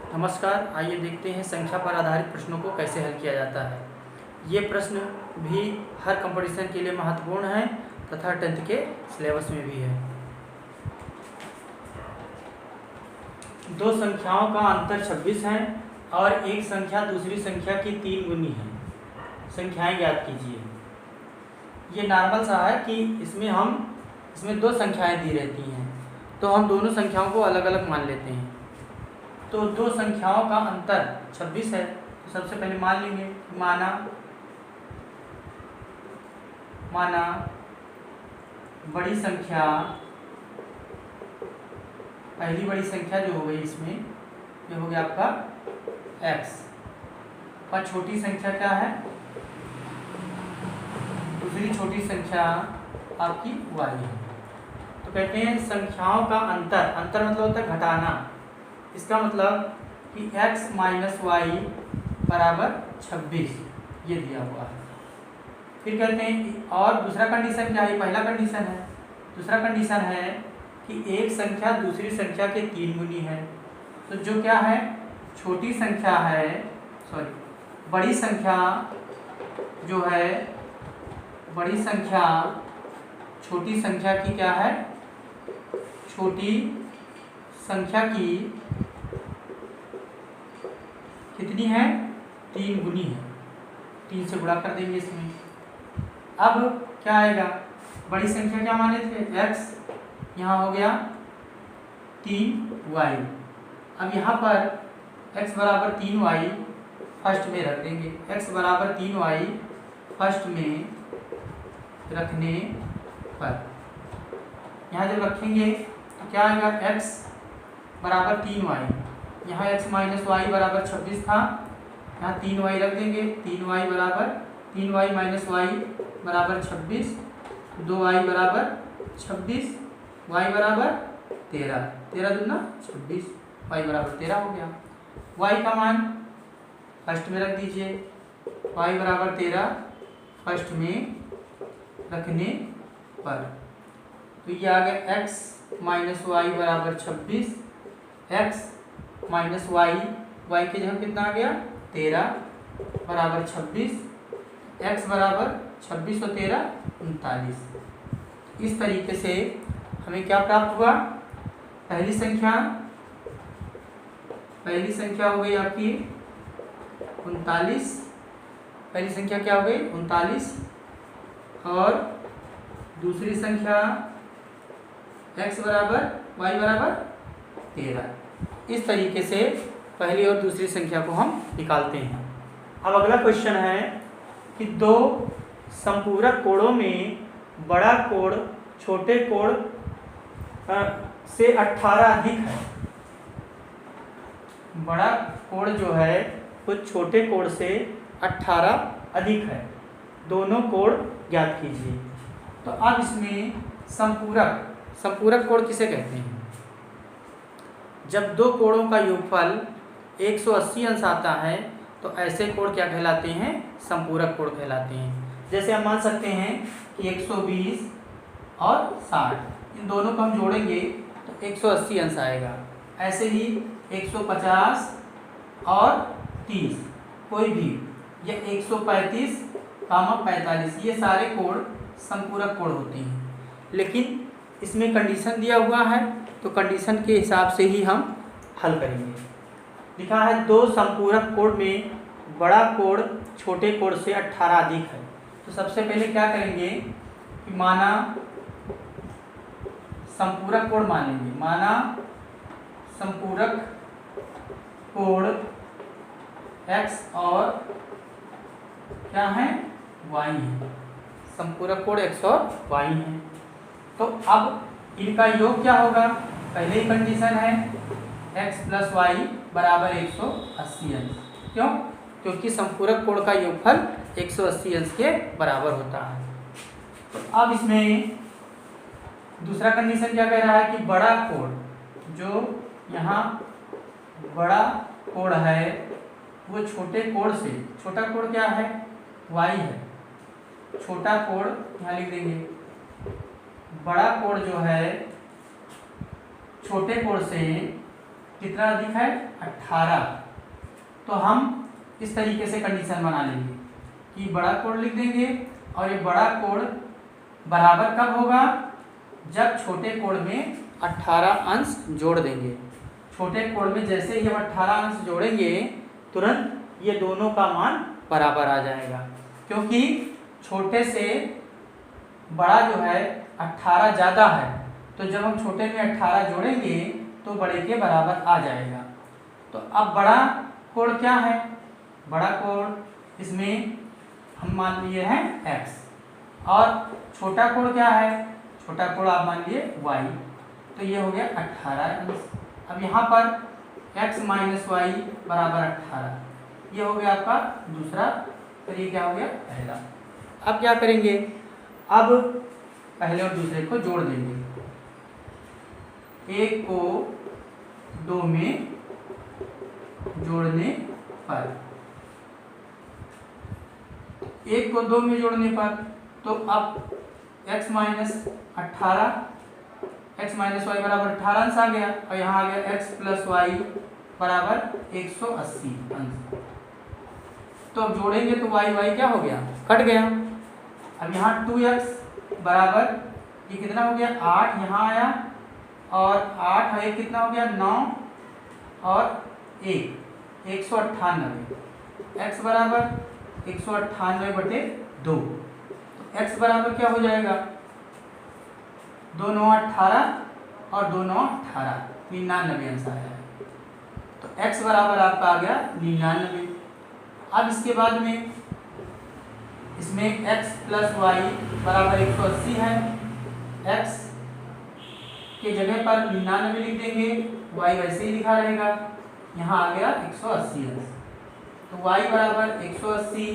नमस्कार, आइए देखते हैं संख्या पर आधारित प्रश्नों को कैसे हल किया जाता है। ये प्रश्न भी हर कंपटीशन के लिए महत्वपूर्ण है तथा 10th के सिलेबस में भी है। दो संख्याओं का अंतर 26 है और एक संख्या दूसरी संख्या की 3 गुनी है। संख्याएं ज्ञात कीजिए। ये नॉर्मल सा है कि इसमें दो संख्याएं दी रहती हैं, तो हम दोनों संख्याओं को अलग अलग मान लेते हैं। तो दो संख्याओं का अंतर 26 है, तो सबसे पहले मान लेंगे, माना बड़ी संख्या, पहली बड़ी संख्या जो हो गई इसमें ये हो गया आपका x, और छोटी संख्या क्या है, दूसरी छोटी संख्या आपकी y है। तो कहते हैं संख्याओं का अंतर मतलब होता है घटाना। इसका मतलब कि x माइनस वाई बराबर 26 ये दिया हुआ है। फिर कहते हैं और दूसरा कंडीशन क्या है, पहला कंडीशन है, दूसरा कंडीशन है कि एक संख्या दूसरी संख्या के 3 गुनी है। तो जो क्या है, छोटी संख्या है, बड़ी संख्या जो है, बड़ी संख्या छोटी संख्या की क्या है, छोटी संख्या की कितनी है, 3 गुनी है। 3 से गुणा कर देंगे इसमें। अब क्या आएगा, बड़ी संख्या क्या माने थे x, यहाँ हो गया 3y। अब यहाँ पर x बराबर 3y फर्स्ट में रख देंगे। x बराबर 3y फर्स्ट में रखने पर यहाँ जब रखेंगे तो क्या आएगा, x बराबर 3y, यहाँ x माइनस वाई बराबर 26 था, यहाँ 3y रख देंगे। 3y माइनस वाई बराबर 26, 2y बराबर 26, y बराबर 13, 13 दूना 26, y बराबर 13 हो गया। y का मान फर्स्ट में रख दीजिए, y बराबर 13 फर्स्ट में रखने पर, तो ये आ गया x माइनस वाई बराबर 26, x माइनस वाई की जगह कितना आ गया 13 बराबर 26, x बराबर 26 और 13 39। इस तरीके से हमें क्या प्राप्त हुआ, पहली संख्या हो गई आपकी 39, पहली संख्या क्या हो गई 39, और दूसरी संख्या x बराबर y बराबर 13। इस तरीके से पहली और दूसरी संख्या को हम निकालते हैं। अब अगला क्वेश्चन है कि दो संपूरक कोणों में बड़ा कोण छोटे कोण से 18 अधिक है। बड़ा कोण जो है वो छोटे कोण से 18 अधिक है, दोनों कोण ज्ञात कीजिए। तो अब इसमें संपूरक कोण किसे कहते हैं, जब दो कोणों का योगफल 180 अंश आता है तो ऐसे कोण क्या कहलाते हैं, संपूरक कोण कहलाते हैं। जैसे हम मान सकते हैं कि 120 और 60, इन दोनों को हम जोड़ेंगे तो 180 अंश आएगा। ऐसे ही 150 और 30 कोई भी, या 135 कामा 45, ये सारे कोण संपूरक कोण होते हैं। लेकिन इसमें कंडीशन दिया हुआ है, तो कंडीशन के हिसाब से ही हम हल करेंगे। लिखा है दो संपूरक कोण में बड़ा कोण छोटे कोण से 18 अधिक है। तो सबसे पहले क्या करेंगे कि माना संपूरक कोण मानेंगे, माना संपूरक कोण x और क्या है y है, संपूरक कोण x और y है। तो अब इनका योग क्या होगा, पहले ही कंडीशन है x प्लस वाई बराबर 180 अंश। क्यों, क्योंकि संपूरक कोण का योगफल 180 अंश के बराबर होता है। तो अब इसमें दूसरा कंडीशन क्या कह रहा है कि बड़ा कोण, जो यहाँ बड़ा कोण है वो छोटे कोण से, छोटा कोण क्या है y है, छोटा कोण यहाँ लिख देंगे, बड़ा कोण जो है छोटे कोण से कितना अधिक है 18। तो हम इस तरीके से कंडीशन बना लेंगे कि बड़ा कोण लिख देंगे और ये बड़ा कोण बराबर कब होगा, जब छोटे कोण में 18 अंश जोड़ देंगे। छोटे कोण में जैसे ही हम 18 अंश जोड़ेंगे तुरंत ये दोनों का मान बराबर आ जाएगा, क्योंकि छोटे से बड़ा जो है 18 ज़्यादा है, तो जब हम छोटे में 18 जोड़ेंगे तो बड़े के बराबर आ जाएगा। तो अब बड़ा कोण क्या है, बड़ा कोण इसमें हम मान लिए हैं x, और छोटा कोण क्या है, छोटा कोण आप मान लिए y। तो ये हो गया 18 अंश। अब यहाँ पर x माइनस वाई बराबर 18, ये हो गया आपका दूसरा, तो ये क्या हो गया पहला। अब क्या करेंगे, अब पहले और दूसरे को जोड़ देंगे। एक को 2 में जोड़ने पर, एक को 2 में जोड़ने पर, तो अब x minus 18, x minus y बराबर 18 अंश आ गया, और यहाँ आ गया x प्लस वाई बराबर 180 अंश। तो अब जोड़ेंगे तो y y क्या हो गया, कट गया। अब यहाँ 2x बराबर ये कितना हो गया 8, यहाँ आया, और 8 है कितना हो गया 9, और 1 198, x बराबर 198/2। तो x बराबर क्या हो जाएगा, 2 9 18 और 2 9 18, 99 अंश आया है। तो x बराबर आपका आ गया 99। अब इसके बाद में इसमें x प्लस वाई बराबर 180 है, x के जगह पर 99 लिख देंगे, y वैसे ही लिखा रहेगा, यहाँ आ गया 180 अंश। तो y बराबर 180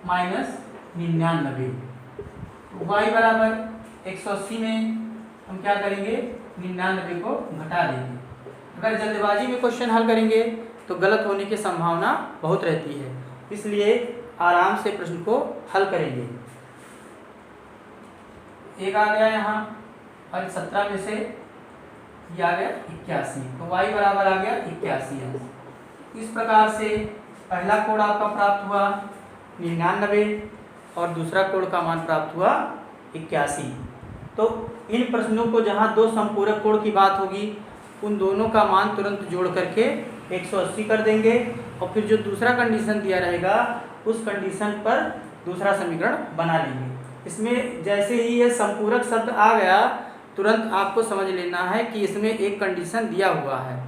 माइनस 99, तो y बराबर 180 में हम क्या करेंगे 99 को घटा देंगे। अगर जल्दबाजी में क्वेश्चन हल करेंगे तो गलत होने की संभावना बहुत रहती है, इसलिए आराम से प्रश्न को हल करेंगे। एक आ गया यहाँ, और 17 में से ये आ गया 81, तो y बराबर आ गया 81 अंश। इस प्रकार से पहला कोण आपका प्राप्त हुआ 99 और दूसरा कोण का मान प्राप्त हुआ 81। तो इन प्रश्नों को जहाँ दो समपूरक कोण की बात होगी उन दोनों का मान तुरंत जोड़ करके 180 कर देंगे, और फिर जो दूसरा कंडीशन दिया रहेगा उस कंडीशन पर दूसरा समीकरण बना लेंगे। इसमें जैसे ही ये संपूरक शब्द आ गया तुरंत आपको समझ लेना है कि इसमें एक कंडीशन दिया हुआ है,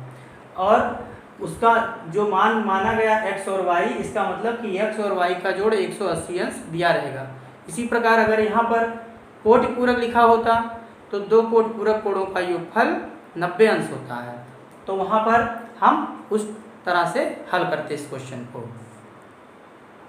और उसका जो मान माना गया x और y, इसका मतलब कि x और y का जोड़ 180 अंश दिया रहेगा। इसी प्रकार अगर यहाँ पर कोटि पूरक लिखा होता तो दो कोटि पूरक कोणों का योगफल 90 अंश होता है, तो वहाँ पर हम उस तरह से हल करते इस क्वेश्चन को।